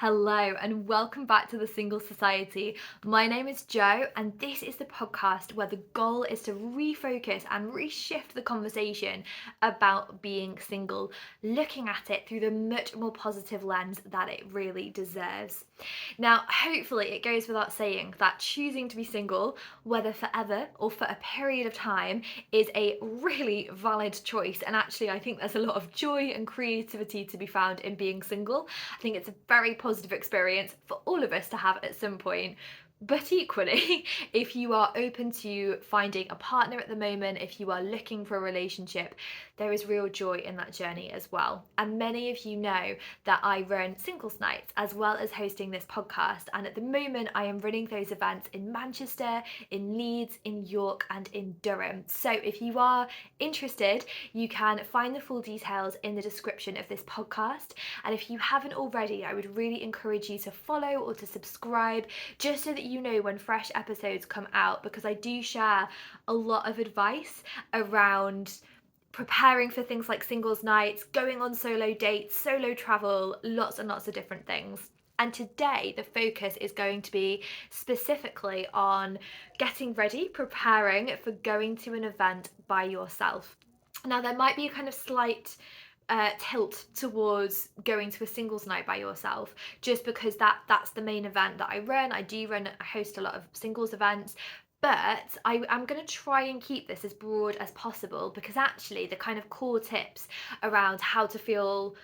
Hello and welcome back to the Single Society. My name is Jo, and this is the podcast where the goal is to refocus and reshift the conversation about being single, looking at it through the much more positive lens that it really deserves. Now, hopefully, it goes without saying that choosing to be single, whether forever or for a period of time, is a really valid choice. And actually, I think there's a lot of joy and creativity to be found in being single. I think it's a very positive experience for all of us to have at some point. But equally, if you are open to finding a partner at the moment, if you are looking for a relationship, there is real joy in that journey as well. And many of you know that I run singles nights as well as hosting this podcast. And at the moment, I am running those events in Manchester, in Leeds, in York, and in Durham. So if you are interested, you can find the full details in the description of this podcast. And if you haven't already, I would really encourage you to follow or to subscribe just so that you know when fresh episodes come out, because I do share a lot of advice around preparing for things like singles nights, going on solo dates, solo travel, lots and lots of different things. And today, the focus is going to be specifically on getting ready, preparing for going to an event by yourself. Now, there might be a kind of slight tilt towards going to a singles night by yourself, just because that's the main event that I run. I host a lot of singles events, but I'm going to try and keep this as broad as possible, because actually the kind of core tips around how to feel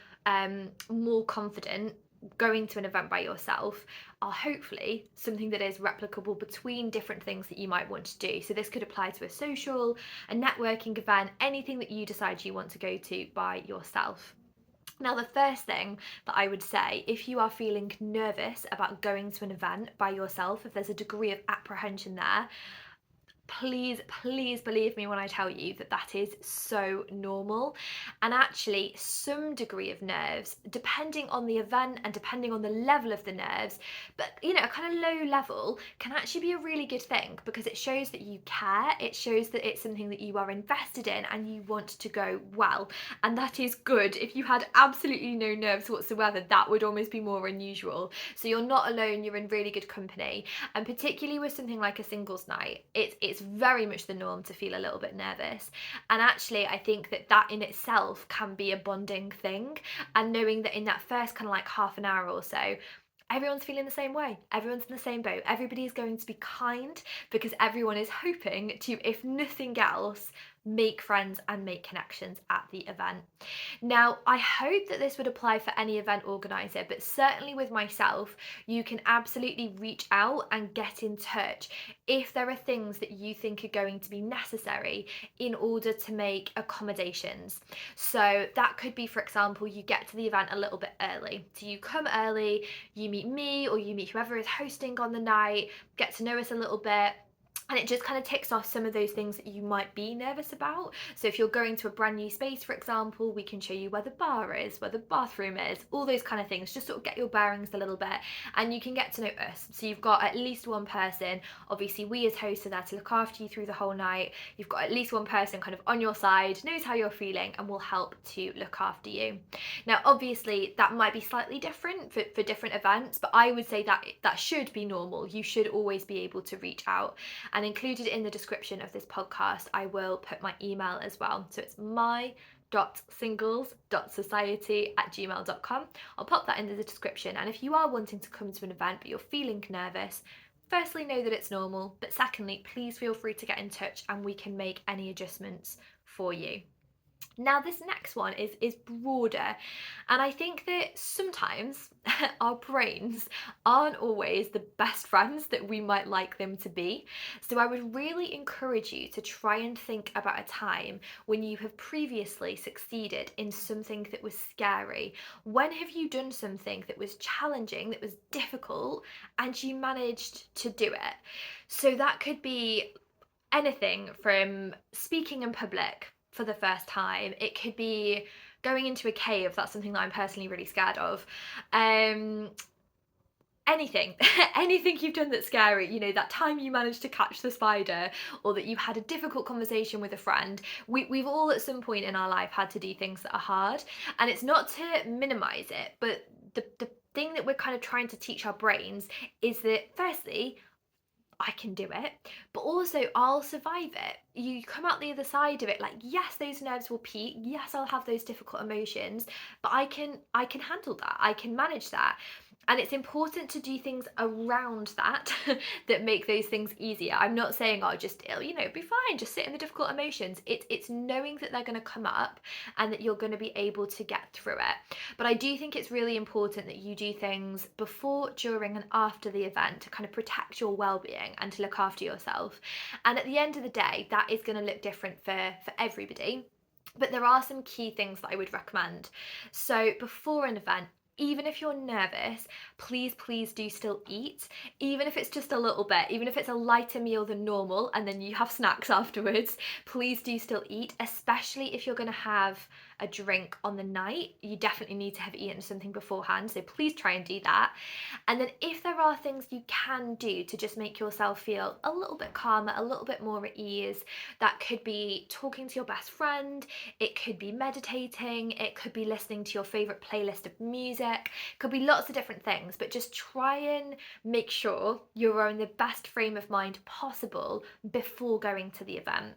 more confident going to an event by yourself are hopefully something that is replicable between different things that you might want to do. So this could apply to a social, a networking event, anything that you decide you want to go to by yourself. Now, the first thing that I would say, if you are feeling nervous about going to an event by yourself, if there's a degree of apprehension there, please believe me when I tell you that that is so normal. And actually, some degree of nerves, depending on the event and depending on the level of the nerves, but a kind of low level can actually be a really good thing, because it shows that you care, it shows that it's something that you are invested in and you want to go well. And that is good. If you had absolutely no nerves whatsoever, that would almost be more unusual. So you're not alone, you're in really good company. And particularly with something like a singles night, it's very much the norm to feel a little bit nervous. And actually, I think that in itself can be a bonding thing. And knowing that in that first kind of like half an hour or so, everyone's feeling the same way. Everyone's in the same boat. Everybody is going to be kind, because everyone is hoping to, if nothing else, make friends and make connections at the event. Now, I hope that this would apply for any event organizer, but certainly with myself, you can absolutely reach out and get in touch if there are things that you think are going to be necessary in order to make accommodations. So that could be, for example, you get to the event a little bit early. So you come early, you meet me or you meet whoever is hosting on the night, get to know us a little bit. And it just kind of ticks off some of those things that you might be nervous about. So if you're going to a brand new space, for example, we can show you where the bar is, where the bathroom is, all those kind of things, just sort of get your bearings a little bit, and you can get to know us. So you've got at least one person, obviously we as hosts are there to look after you through the whole night. You've got at least one person kind of on your side, knows how you're feeling and will help to look after you. Now, obviously that might be slightly different for different events, but I would say that should be normal. You should always be able to reach out. And included in the description of this podcast, I will put my email as well. So it's my.singles.society@gmail.com. I'll pop that into the description. And if you are wanting to come to an event but you're feeling nervous, firstly, know that it's normal. But secondly, please feel free to get in touch and we can make any adjustments for you. Now, this next one is broader, and I think that sometimes our brains aren't always the best friends that we might like them to be. So I would really encourage you to try and think about a time when you have previously succeeded in something that was scary. When have you done something that was challenging, that was difficult, and you managed to do it? So that could be anything from speaking in public for the first time. It could be going into a cave. That's something that I'm personally really scared of. Anything, anything you've done that's scary, that time you managed to catch the spider, or that you had a difficult conversation with a friend. We've all at some point in our life had to do things that are hard, and it's not to minimize it, but the thing that we're kind of trying to teach our brains is that firstly, I can do it, but also I'll survive it. You come out the other side of it like, yes, those nerves will peak. Yes, I'll have those difficult emotions, but I can handle that. I can manage that. And it's important to do things around that that make those things easier. I'm not saying, oh, just, be fine, just sit in the difficult emotions. It's knowing that they're going to come up and that you're going to be able to get through it. But I do think it's really important that you do things before, during, and after the event to kind of protect your well-being and to look after yourself. And at the end of the day, that is going to look different for everybody. But there are some key things that I would recommend. So before an event, even if you're nervous, please do still eat, even if it's just a little bit, even if it's a lighter meal than normal and then you have snacks afterwards. Please do still eat, especially if you're going to have a drink on the night. You definitely need to have eaten something beforehand, so please try and do that. And then if there are things you can do to just make yourself feel a little bit calmer, a little bit more at ease, that could be talking to your best friend, it could be meditating, it could be listening to your favorite playlist of music, it could be lots of different things, but just try and make sure you're in the best frame of mind possible before going to the event.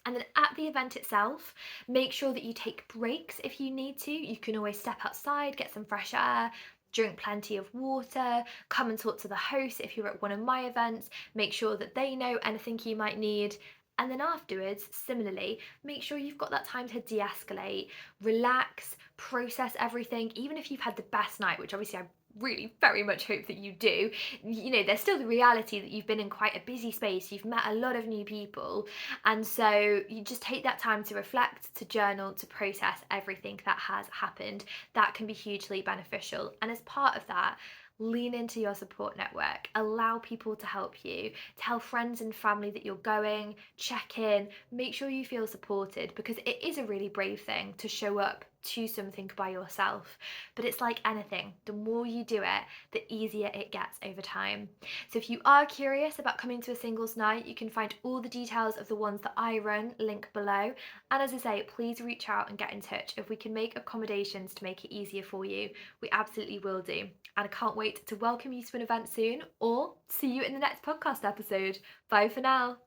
And then at the event itself, make sure that you take breaks if you need to. You can always step outside, get some fresh air, drink plenty of water, come and talk to the host if you're at one of my events, make sure that they know anything you might need. And then afterwards, similarly, make sure you've got that time to de escalate, relax, process everything. Even if you've had the best night, which obviously I really very much hope that you do, there's still the reality that you've been in quite a busy space, you've met a lot of new people, and so you just take that time to reflect, to journal, to process everything that has happened. That can be hugely beneficial. And as part of that, lean into your support network, allow people to help you, tell friends and family that you're going, check in, make sure you feel supported, because it is a really brave thing to show up to something by yourself. But it's like anything, the more you do it, the easier it gets over time. So if you are curious about coming to a singles night, you can find all the details of the ones that I run, link below. And as I say, please reach out and get in touch. If we can make accommodations to make it easier for you, we absolutely will do. And I can't wait to welcome you to an event soon, or see you in the next podcast episode. Bye for now.